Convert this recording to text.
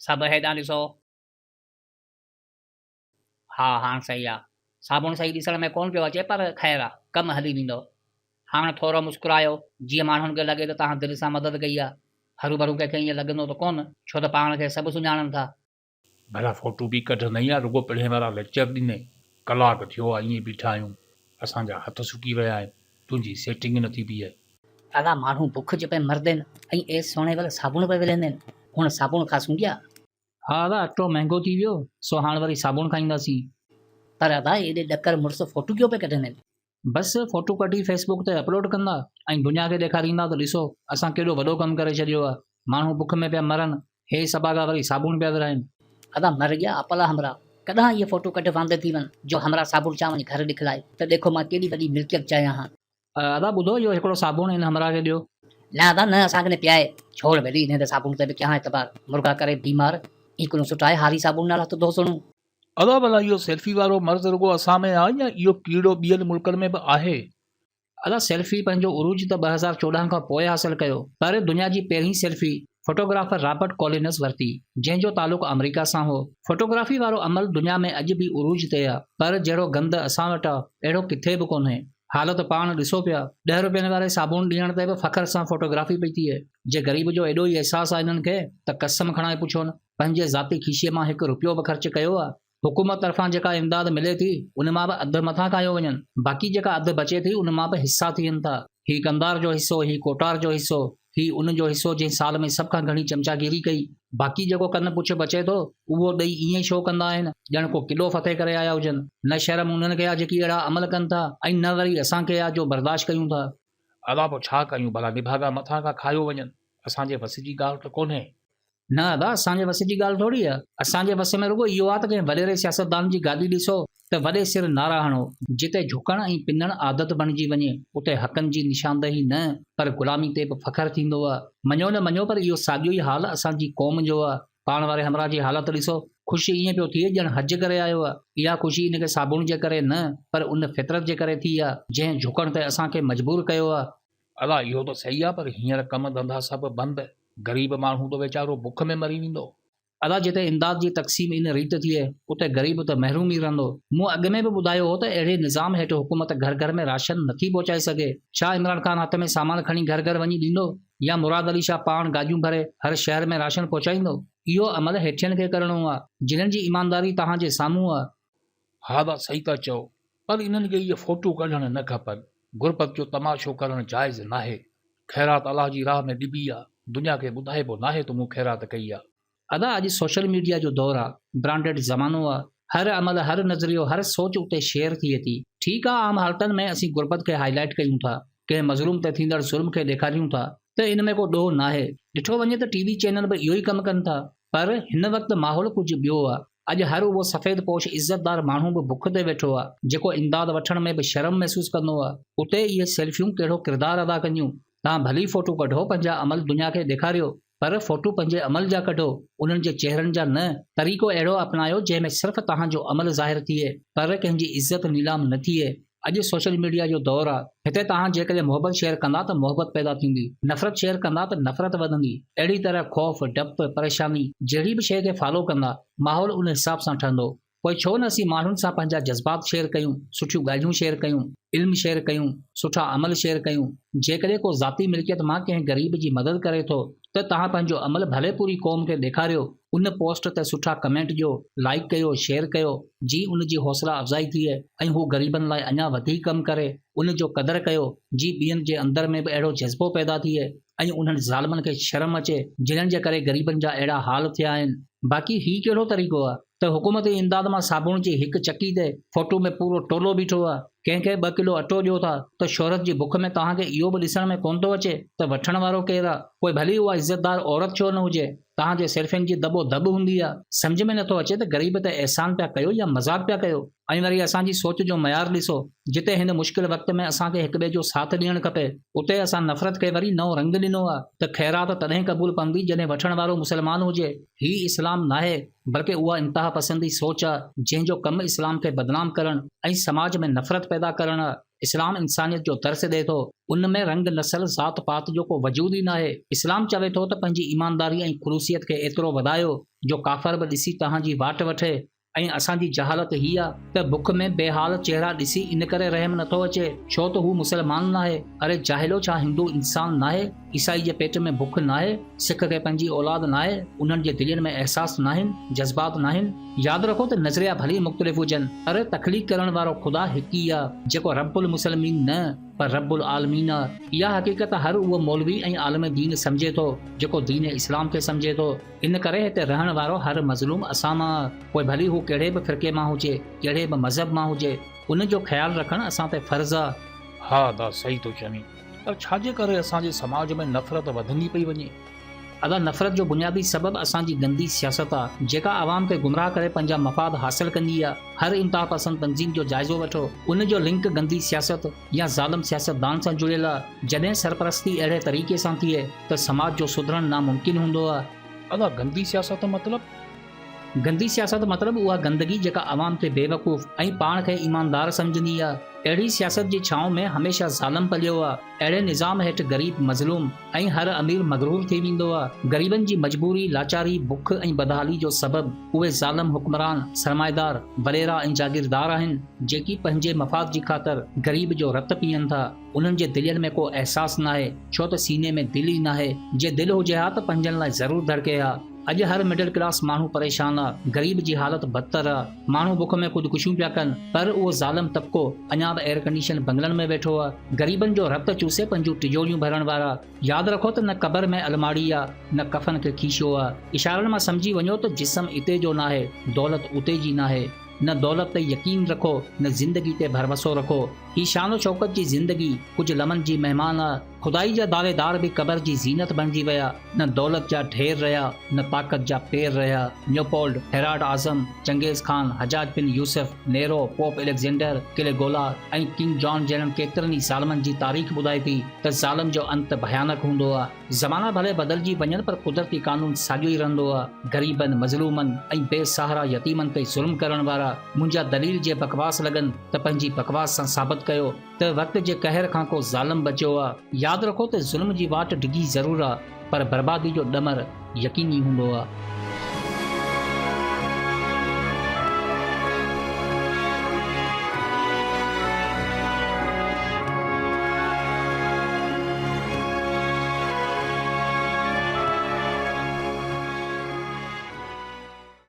सभु हेॾां ॾिसो। हा हाणे सही आहे। साबुण सही ॾिसण में कोन पियो अचे पर ख़ैरु आहे, कमु हली वेंदो। हाणे थोरो मुस्कुरायो, जीअं माण्हुनि खे लॻे त तव्हां दिलि सां मदद कई आहे। हरू भरू कंहिंखे ईअं लॻंदो त कोन, छो त पाण खे सभु सुञाणनि था। भला फोटू बि कढंदई या रुॻो पिढ़े वारा लेक्चर ॾिने। कलाक थियो आहे ईअं बीठा आहियूं, असांजा हथ सुकी विया आहिनि, तुंहिंजी सेटिंग नथी बीहे। अला माण्हू बुख जे पे मरंदा आहिनि ऐं एस सोणे वारे साबुण पे विलंदा आहिनि। हुन साबुण खां सूंघिया? हा दादा, अटो महांगो थी वियो, सो हाणे वरी साबुण खाईंदासीं। पर अदा एॾे ॾकर मुड़ुस फोटू कियो पे कढंदा आहिनि? बसि फोटू कढी फेसबुक ते अपलोड कंदा ऐं दुनिया खे ॾेखारींदा त ॾिसो असां केॾो वॾो कमु करे छॾियो आहे। माण्हू बुख में पिया मरनि, हे सबागा वरी साबुण पिया विराइनि। अदा मर गया अपला हमरा, कॾहिं इहे फोटो कढ वांदे थी वञ जो हमरा साबुण चा वञी घर ॾिखलाए त देखो मां केॾी वॾी मिल्कियत चाहियां हां। अदा ॿुधो, इहो हिकिड़ो साबुण हिन हमरा खे ॾियो। न अदा न, असांखे न पियाए। छोड़ भली हिन ते साबुण ते बि कयां एतबार, मुर्गा करे बीमार। ई कोनो सुठा आहे हारी साबुण नाल हथ धो सणूं। अदा भला इहो सेल्फी वारो मर्ज़ रुॻो असां में आहे या इहो कीड़ो ॿियनि मुल्कनि में बि आहे? अदा सेल्फी पंहिंजो उरूज त 2014 खां पोइ हासिलु कयो, पर दुनिया जी पहिरीं सेल्फी फोटोग्राफर रॉबर्ट कॉलिनस वरिती, जंहिंजो तालुक़ु अमेरिका सां हो। फोटोग्राफी वारो अमल दुनिया में अॼु बि उरूज ते आहे, पर जहिड़ो गंद असां वटि आहे अहिड़ो किथे बि कोन्हे। हालत पाण ॾिसो पिया, 10 रुपयनि वारे साबुण ॾियण ते बि फ़ख्र सां फोटोग्राफी पई थिए। जे ग़रीब जो एॾो ई अहसासु आहे इन्हनि खे त कसम खणाए पुछो न, पंहिंजे ज़ाती खीसीअ मां 1 रुपयो बि ख़र्च कयो आहे? हुकूमत तरफ़ां जेका इमदाद मिले थी उन मां बि अधु मथां खायो वञनि, बाक़ी जेका अधु बचे थी उन मां बि हिसा थियनि था। ही कंदार जो हिसो, ही कोटार जो हिसो, ही उन जो हिसो जंहिं साल में सभ खां घणी चमचागिरी कई। बाक़ी जेको कन पुछ बचे थो उहो ॾेई ईअं ई छो कंदा आहिनि, ॼण को किलो फतेह करे आया हुजनि। न शर्म उन्हनि खे आहे जेकी अहिड़ा अमल कनि था, ऐं न वरी असांखे आहे जो बर्दाश्त कयूं था। अदा पोइ छा कयूं, भला निभागा मथां खां खायो वञनि, असांजे वस जी ॻाल्हि त कोन्हे। न अदा, असांजे वस जी ॻाल्हि थोरी आहे। असांजे वस में रुॻो इहो आहे त कंहिं वॾेरे सियासतदान जी गाॾी ॾिसो त वॾे सिर नारा हणो। जिते झुकण ऐं पिनण आदत बणिजी वञे उते हक़नि जी निशानदेही न, पर ग़ुलामी ते बि फ़ख्रु थींदो आहे। मञो न मञो, पर इहो साॻियो ई हाल असांजी क़ौम जो आहे। पाण वारे हमरा जी हालत ॾिसो, ख़ुशि ईअं पियो थिए ॼण हज करे आयो आहे। इहा ख़ुशी हिनखे साबुण जे करे न, पर उन फितरत जे करे थी आहे जंहिं झुकण ते असांखे मजबूर कयो आहे। अदा इहो त सही आहे, पर हींअर कम धंधा सभु बंदि, ग़रीब माण्हू त वीचारो बुख में मरी वेंदो। अदा जिते इमदाद जी तक़सीम इन रीत थिए उते ग़रीब त महरूम ई रहंदो। मूं अॻु में बि ॿुधायो हो त अहिड़े निज़ाम हेठि हुकूमत घर घर में राशन नथी पहुचाए सघे। छा इमरान ख़ान हथ में सामान खणी घर घर वञी ॾींदो, या मुराद अली शाह पाण गाॾियूं भरे हर शहर में राशन पहुचाईंदो? इहो अमल हेठियनि खे करणो आहे, जिन्हनि जी ईमानदारी तव्हांजे साम्हूं आहे। हा दा सही था चओ, पर इन्हनि खे इहे फोटू कढण न खपनि। गुरबत जो तमाशो करणु जाइज़ नाहे। ख़ैरात अलाह जी राह में ॾिबी आहे, दुनिया खे ॿुधाइबो नाहे त मूं ख़ैरात कई आहे। अदा अॼु सोशल मीडिया जो दौरु आहे, ब्रांडेड ज़मानो आहे। हर अमल, हर नज़रियो, हर सोच उते शेयर थिए थी। ठीकु आहे, आम हालतनि में असीं गुरबत खे हाईलाइट कयूं था, कंहिं मज़लूम ते थींदड़ ज़ुल्म खे ॾेखारियूं था, त इन में को ॾोह नाहे। ॾिठो वञे त टीवी चैनल बि इहो ई कमु कनि था, पर हिन वक़्तु माहौल कुझु ॿियो आहे। अॼु हर उहो सफ़ेद पोश इज़तदार माण्हू बि बुख ते वेठो आहे, जेको इमदाद वठण में बि शर्म महसूसु कंदो आहे। उते इहे सेल्फियूं कहिड़ो किरदारु अदा कंदियूं। तव्हां भली फोटो कढो, पंहिंजा अमल दुनिया खे ॾेखारियो, पर फोटू पंहिंजे अमल जा कढो, उन्हनि जे चेहरनि जा न। तरीक़ो अहिड़ो अपनायो जंहिंमें सिर्फ़ु तव्हांजो अमल ज़ाहिर थिए, पर कंहिंजी इज़त नीलाम न थिए। अॼु सोशल मीडिया जो दौरु आहे, हिते तव्हां जेकॾहिं मोहबत शेयर कंदा त मोहबत पैदा थींदी, नफ़रत शेयर कंदा त नफ़रत वधंदी। अहिड़ी तरह ख़ौफ़, डपु, परेशानी जहिड़ी बि शइ खे फॉलो कंदा, माहौल उन हिसाब सां ठहंदो। पोइ छो न असीं माण्हुनि सां पंहिंजा जज़्बात शेयर कयूं, सुठियूं ॻाल्हियूं शेयर कयूं, इल्मु शेयर कयूं, सुठा अमल शेयर कयूं। जेकॾहिं को ज़ाती मिल्कियत मां कंहिं ग़रीब जी मदद करे थो त तव्हां पंहिंजो अमल भले पूरी क़ौम खे ॾेखारियो। उन पोस्ट ते सुठा कमेंट ॾियो, लाइक कयो, शेयर कयो, जी उन जी हौसला अफ़ज़ाई थिए ऐं हू ग़रीबनि लाइ अञा वधीक कमु करे। उन जो क़दुरु कयो, जी ॿियनि जे अंदर में बि अहिड़ो जज़्बो पैदा थिए ऐं उन्हनि ज़ालिमनि खे शर्म अचे जिन्हनि जे करे ग़रीबनि जा अहिड़ा हाल थिया आहिनि। बाक़ी ही कहिड़ो तरीक़ो आहे त हुकूमती इमदाद मां साबुण जी हिकु चकी ते फोटू में पूरो टोलो बीठो आहे। कंहिंखे 2 किलो अटो ॾियो था त शोहरत जी बुख में तव्हांखे इहो बि ॾिसण में कोन थो अचे त वठण वारो केरु आहे। पोइ भली उहा इज़तदार औरत छो न हुजे, तव्हांजे सेल्फियुनि जी दॿो दॿ हूंदी आहे। सम्झ में नथो अचे त ग़रीब ते अहसान पिया कयो या मज़ाक पिया कयो। ऐं वरी असांजी सोच जो मयार ॾिसो, जिते हिन मुश्किल वक़्त में असांखे हिक ॿिए जो साथ ॾियणु खपे, उते असां नफ़रत खे वरी नओं रंग ॾिनो आहे। त ख़ैरात तॾहिं क़बूल पवंदी जॾहिं वठण वारो मुसलमान हुजे। ही इस्लाम नाहे, बल्कि उहा इंतिहा पसंदी सोच आहे जंहिंजो कमु इस्लाम खे बदनाम करणु ऐं समाज में नफ़रत पैदा करणु आहे। इस्लाम इंसानियत जो दर्स ॾिए थो, उन में रंग नस्ल ज़ात पात जो को वजूद ई न आहे। इस्लाम चवे थो त पंहिंजी ईमानदारी ऐं ख़ुलूसियत खे एतिरो वधायो जो काफ़र बि ॾिसी तव्हांजी वाट वठे। ऐं असांजी जहालत हीअ आहे त बुख में बेहाल चेहरा ॾिसी इन करे रहम नथो अचे छो त हू मुसलमान न आहे। अरे जाहिलो, छा हिंदू इंसान न आहे? ईसाई जे पेट में बुख न आहे? सिख खे पंहिंजी औलाद न आहे? उन्हनि जे दिलनि में अहसास न आहिनि, जज़्बात न आहिनि? यादि रखो त नज़रिया भली मुख़्तलिफ़ हुजनि, अरे तख़लीक़ करण वारो ख़ुदा हिकु ई आहे, जेको रब्बुल मुसलमीन न पर रब्बुल आलमीन आहे। इहा हक़ीक़त हर उहो मौलवी ऐं आलम दीन सम्झे थो जेको दीन इस्लाम खे सम्झे थो। इन करे हिते रहण वारो हर मज़लूम असां मां, पोइ भली हू कहिड़े बि फ़िरक़े मां हुजे, कहिड़े बि मज़हब मां हुजे, उन जो ख़्यालु रखणु असां ते फ़र्ज़ु आहे। हा दा सही थो चवीं, पर छाजे करे असांजे समाज में नफ़रत वधंदी पई वञे? अदा नफ़रत जो बुनियादी सबबु असांजी गंदी सियासत आहे, जेका आवाम खे गुमराह करे पंहिंजा मफ़ाद हासिल कंदी आहे। हर इंतहा पसंद तंज़ीम जो जाइज़ो वठो, उन जो लिंक गंदी सियासत या ज़ालिम सियासतदान सां जुड़ियल आहे। जॾहिं सरपरस्ती अहिड़े तरीक़े सां थिए त समाज जो सुधरणु नामुमकिन हूंदो आहे। अदा गंदी सियासत मतलब? गंदी सियासत मतिलबु उहा गंदगी जेका आवाम खे बेवकूफ़ ऐं पाण खे ईमानदार सम्झंदी आहे। अहिड़ी सियासत जी छांव में हमेशह ज़ालिम पलियो आहे। अहिड़े निज़ाम हेठि ग़रीब मज़लूम ऐं हर अमीर मग़रूर थी वेंदो आहे। ग़रीबनि जी मजबूरी, लाचारी, बुख ऐं बदहाली जो सबबु उहे ज़ालिम हुक्मरान, सरमाएदार, वॾेरा ऐं जागीरदार आहिनि, जेकी पंहिंजे मफ़ाद जी ख़ातिर ग़रीब जो रत पीअनि था। उन्हनि जे दिलनि में को अहसास न आहे, छो त सीने में दिलि ई न आहे। जे दिलि हुजे हा त पंहिंजनि लाइ ज़रूरु धड़के हा। अॼु हर मिडिल क्लास माण्हू परेशान आहे, ग़रीब जी हालत बदतर आहे। माण्हू बुख में ख़ुदकुशियूं पिया कनि, पर उहो ज़ालिम तबिको अञा बि एयर कंडीशन बंगलनि में वेठो आहे। ग़रीबनि जो रत चूसे पंहिंजूं तिजोरियूं भरण वारा। यादि रखो त न क़बर में अलमाड़ी आहे, न कफ़न खे खीशो आहे। इशारनि मां सम्झी वञो त जिस्म इते जो न आहे, दौलत उते जी न आहे। न दौलत ते यकीन रखो, न ज़िंदगी ते भरवसो रखो। ही शान शौकत जी ज़िंदगी कुझु लमन जी महिमान आहे। खुदाई जा दावेदार बि क़बर जी ज़ीनत बणिजी विया। न दौलत जा ढेर रहिया, न ताक़त जा पेर रहिया। न्योपोल्ड, हेराड आज़म, चंगेज़ खान, हजाज बिन यूसुफ, नेरो, पोप एलेक्जेंडर, किलेगोला ऐं किंग जॉन जहिड़नि केतिरनि ई ज़ालिमनि जी तारीख़ ॿुधाए थी त ज़ालिम जो अंत भयानक हूंदो आहे। ज़माना भले बदिलजी वञनि, पर कुदरती कानून साॻियो ई रहंदो आहे। ग़रीबनि, मज़लूमनि ऐं बेसहारा यतीमनि ते ज़ुल्म करण वारा मुंहिंजा दलील जे बकवास लॻनि त पंहिंजी बकवास सां साबित कयो त वक़्त जे कहर खां को ज़ालिम बचियो आहे। यादि रखो त ज़ुल्म जी वाट डिघी ज़रूरु आहे, पर बर्बादी जो ॾमर यकीनी हूंदो आहे।